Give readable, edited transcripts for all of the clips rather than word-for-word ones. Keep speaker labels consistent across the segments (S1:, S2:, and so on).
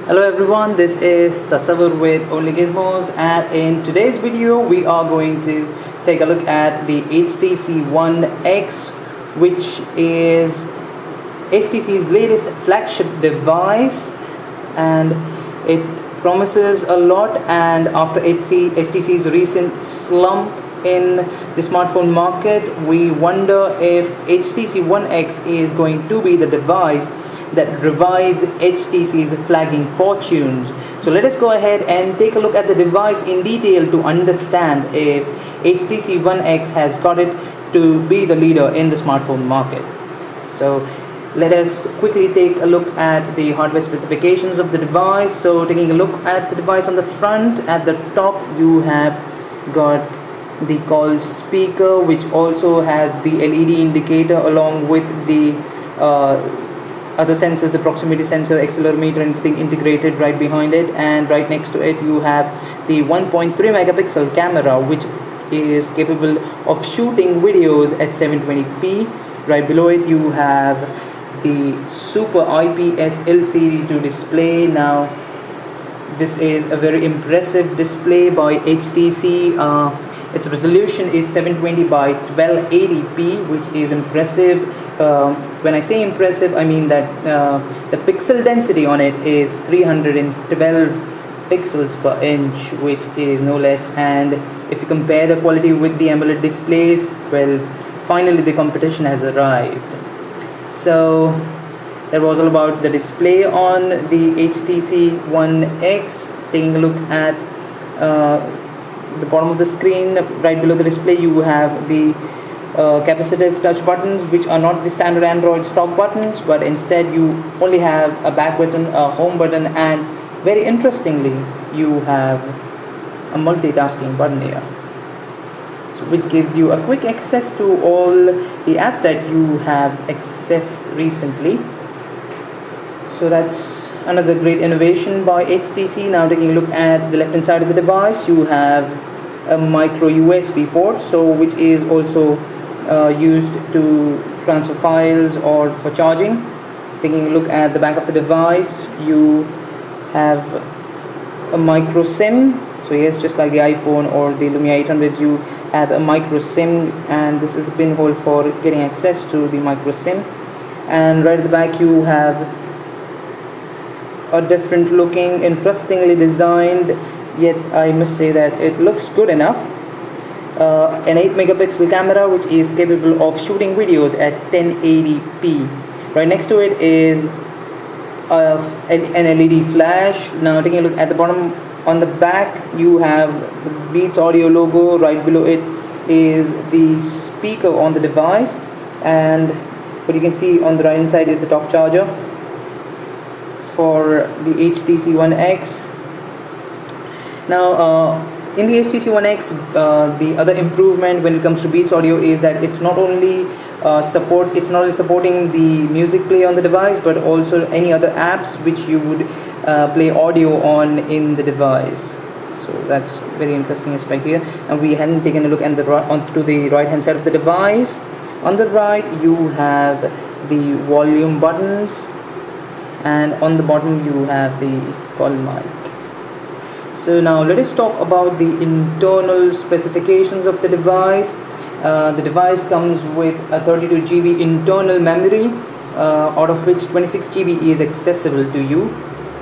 S1: Hello everyone, this is Tasavvur with Only Gizmos, and in today's video we are going to take a look at the HTC One X, which is HTC's latest flagship device, and it promises a lot. And after HTC's recent slump in the smartphone market, we wonder if HTC One X is going to be the device that revives HTC's flagging fortunes. So let us go ahead and take a look at the device in detail to understand if HTC One X has got it to be the leader in the smartphone market. So let us quickly take a look at the hardware specifications of the device. So taking a look at the device on the front, at the top you have got the call speaker, which also has the LED indicator along with the other sensors, the proximity sensor, accelerometer, and everything integrated right behind it. And right next to it you have the 1.3 megapixel camera, which is capable of shooting videos at 720p. Right below it you have the Super IPS LCD2 display. Now this is a very impressive display by HTC. Its resolution is 720 by 1280p, which is impressive. When I say impressive, I mean that the pixel density on it is 312 pixels per inch, which is no less. And if you compare the quality with the AMOLED displays, well, finally the competition has arrived. So that was all about the display on the HTC One X. Taking a look at the bottom of the screen, right below the display you have the capacitive touch buttons, which are not the standard Android stock buttons, but instead you only have a back button, a home button, and very interestingly you have a multitasking button here, so which gives you a quick access to all the apps that you have accessed recently. So that's another great innovation by HTC. Now taking a look at the left hand side of the device, you have a micro USB port, so which is also used to transfer files or for charging. Taking a look at the back of the device, you have a micro SIM. So yes, just like the iPhone or the Lumia 800s, you have a micro SIM, and this is the pinhole for getting access to the micro SIM. And right at the back you have a different looking, interestingly designed, yet I must say that it looks good enough, an 8 megapixel camera, which is capable of shooting videos at 1080p. Right next to it is an LED flash. Now taking a look at the bottom, on the back you have the Beats Audio logo. Right below it is the speaker on the device, and what you can see on the right hand side is the top charger for the HTC One X. Now in the HTC One X, the other improvement when it comes to Beats Audio is that it's not only supporting the music play on the device, but also any other apps which you would play audio on in the device. So that's very interesting aspect here. And we hadn't taken a look at onto the right hand side of the device. On the right you have the volume buttons, and on the bottom you have the call mic. So now let us talk about the internal specifications of the device. The device comes with a 32 GB internal memory, out of which 26 GB is accessible to you.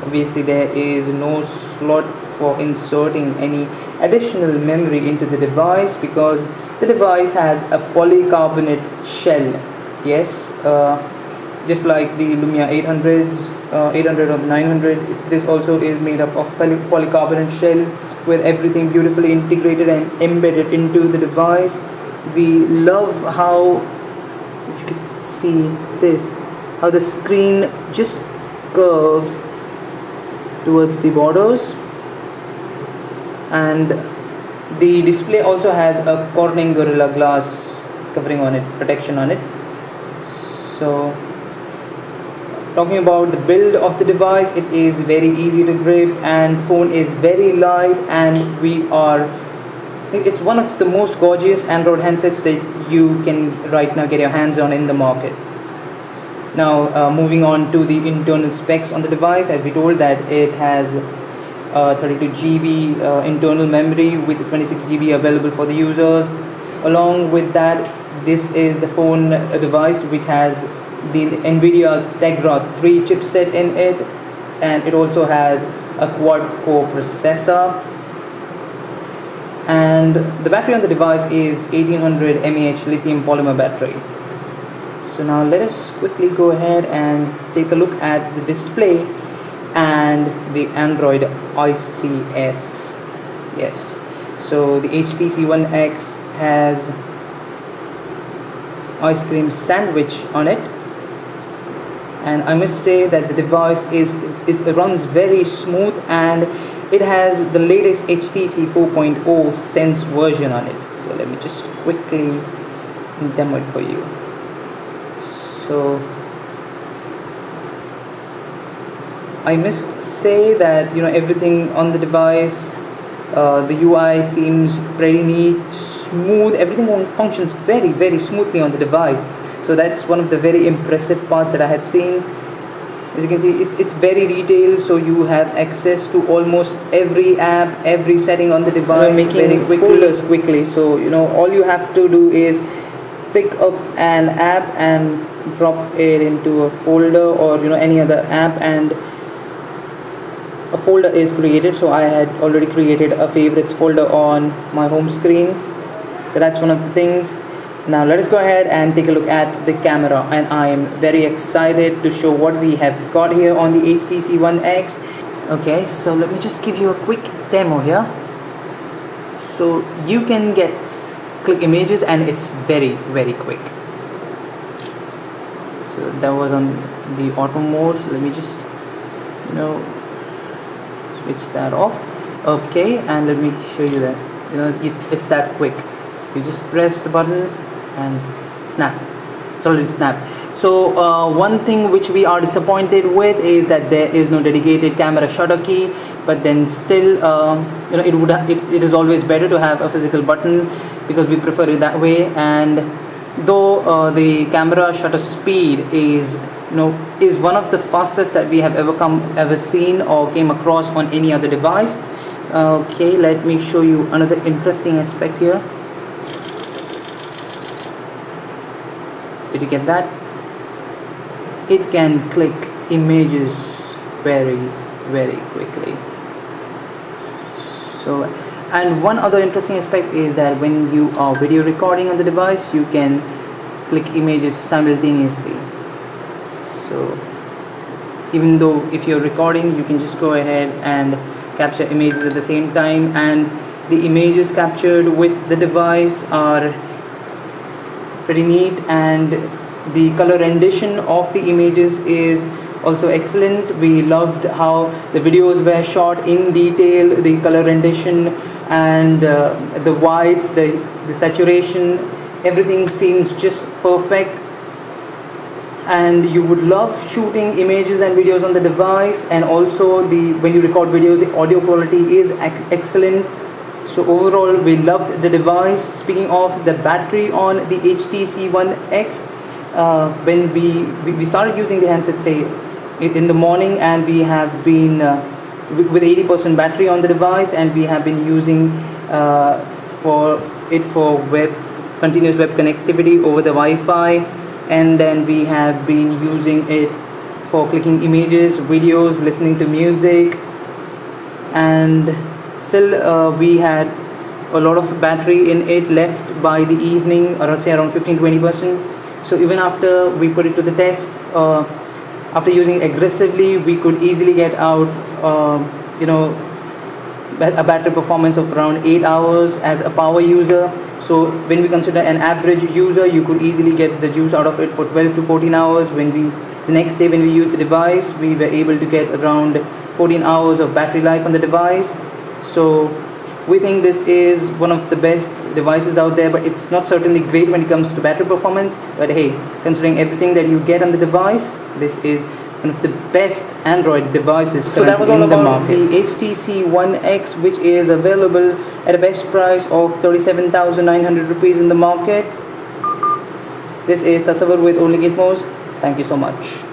S1: Obviously there is no slot for inserting any additional memory into the device, because the device has a polycarbonate shell. Yes, just like the Lumia 800 or the 900, this also is made up of polycarbonate shell, with everything beautifully integrated and embedded into the device. We love how, if you could see this, how the screen just curves towards the borders, and the display also has a Corning Gorilla Glass covering on it, protection on it. So talking about the build of the device, it is very easy to grip, and phone is very light, and it's one of the most gorgeous Android handsets that you can right now get your hands on in the market. Now moving on to the internal specs on the device, as we told that it has 32 GB internal memory with 26 GB available for the users. Along with that, this is the phone device which has the NVIDIA's Tegra 3 chipset in it, and it also has a quad-core processor. And the battery on the device is 1800 mAh lithium polymer battery. So now let us quickly go ahead and take a look at the display and the Android ICS. Yes, so the HTC One X has ice cream sandwich on it, and I must say that the device it runs very smooth, and it has the latest HTC 4.0 Sense version on it. So let me just quickly demo it for you. So I must say that everything on the device, the UI seems pretty neat, smooth. Everything functions very, very smoothly on the device. So that's one of the very impressive parts that I have seen. As you can see, it's very detailed, so you have access to almost every app, every setting on the device, making folders quickly. So all you have to do is pick up an app and drop it into a folder, or any other app, and a folder is created. So I had already created a favorites folder on my home screen. So that's one of the things. Now let us go ahead and take a look at the camera, and I am very excited to show what we have got here on the HTC One X. Okay, so let me just give you a quick demo here. So you can click images, and it's very, very quick. So that was on the auto mode, so let me just switch that off. Okay, and let me show you that it's that quick. You just press the button and snap. It's already snapped. So one thing which we are disappointed with is that there is no dedicated camera shutter key, but then still it is always better to have a physical button, because we prefer it that way. And though the camera shutter speed is one of the fastest that we have ever seen or came across on any other device. Okay, let me show you another interesting aspect here. Did you get that? It can click images very, very quickly. So, and one other interesting aspect is that when you are video recording on the device, you can click images simultaneously. So even though if you're recording, you can just go ahead and capture images at the same time, and the images captured with the device are pretty neat, and the color rendition of the images is also excellent. We loved how the videos were shot in detail, the color rendition and the whites, the saturation, everything seems just perfect. And you would love shooting images and videos on the device, and also when you record videos, the audio quality is excellent. So overall, we loved the device. Speaking of the battery on the HTC One X, when we started using the handset, say in the morning, and we have been with 80% battery on the device, and we have been using for continuous web connectivity over the Wi-Fi, and then we have been using it for clicking images, videos, listening to music, and still we had a lot of battery in it left by the evening, or say around 15-20%. So even after we put it to the test, after using aggressively, we could easily get out a battery performance of around 8 hours as a power user. So when we consider an average user, you could easily get the juice out of it for 12 to 14 hours. The next day when we used the device, we were able to get around 14 hours of battery life on the device. So we think this is one of the best devices out there, but it's not certainly great when it comes to battery performance. But hey, considering everything that you get on the device, this is one of the best Android devices. So that was all about the HTC One X, which is available at a best price of 37,900 rupees in the market. This is Tasawwur with Only Gizmos. Thank you so much.